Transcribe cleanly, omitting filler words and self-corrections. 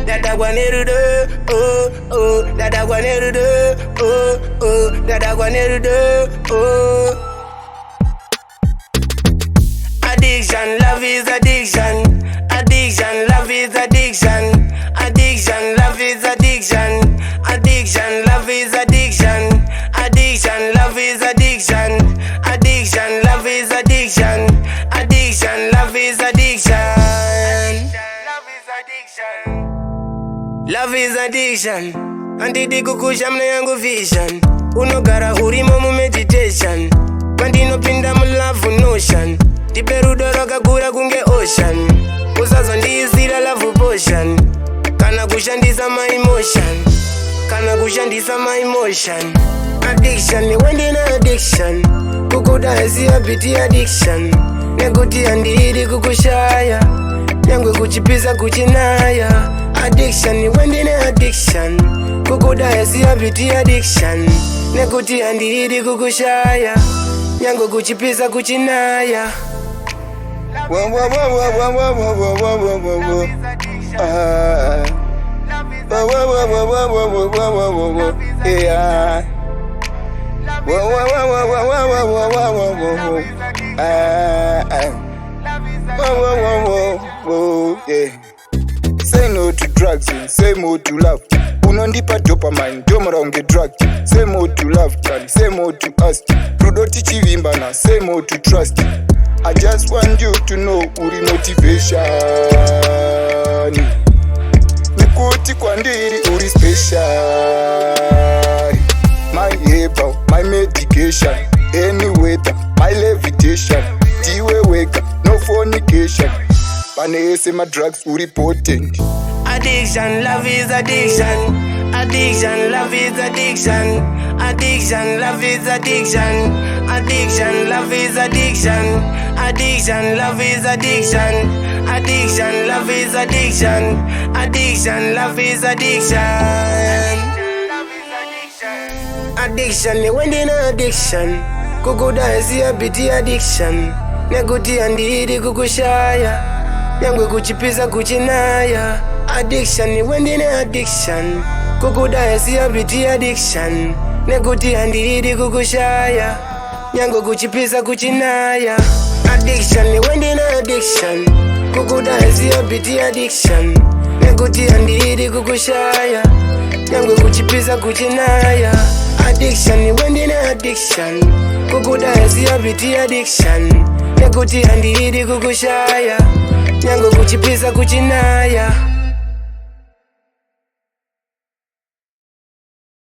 Dada guanerudo, oh oh, dada guanerudo, oh oh, dada guanerudo, oh. Addiction, love is addiction. Addiction, love is addiction. Addiction, love is addiction. Addiction, love is addiction. Addiction, love is addiction. Addiction, love is addiction. Addiction, love is addiction. Love is addiction. Andidi kukusha mna yangu vision. Unogara urimo mu meditation. Mandino pinda mu love notion. Tiperudo roka kura kunge ocean. Usazo ndizira love potion. Kana kushandisa my emotion. Kana kushandisa my emotion. Addiction ni wendina addiction. Kukuda ezi habiti addiction. Nekuti andidi kukushaya. Nyangwe kuchipiza kuchinaya. Addiction ni wendine addiction. Kukuda ezi habiti addiction. Nekuti andidi kukushaya. Nyangwe kuchipiza kuchinaya. Say no to drugs, say more to love. Unondipa dopamine, domara unge drug. Say more to love, say more to us. Prodoti chivimbana, say more to trust. I just want you to know uri motivation. Nikuti kwandiri uri special. My able, my medication. Any weather, my levitation. Tiwe weka, no fornication. Panese my drugs uri potent. Addiction, love is addiction. Addiction, love is addiction. Addiction, love is addiction. Addiction, love is addiction. Addiction, love is addiction. Addiction, love is addiction. Addiction, love is addiction. Addiction ni wendina addiction. Kukuda ezi habiti addiction. Nekuti andidi kukushaya. Nyangwe kuchipiza kuchinaya. Addiction ni wendine addiction. Kukuda ezi habiti addiction. Nekuti andidi kukushaya. Nyangwe kuchipiza kuchinaya. Addiction ni wendine addiction. Kukuda ezi habiti addiction. Nekuti andidi kukushaya. Nyangwe kuchipiza kuchinaya. Addiction ni wendine addiction. Kukuda ezi habiti addiction. Nekuti andidi kukushaya. Nyangwe kuchipiza kuchinaya.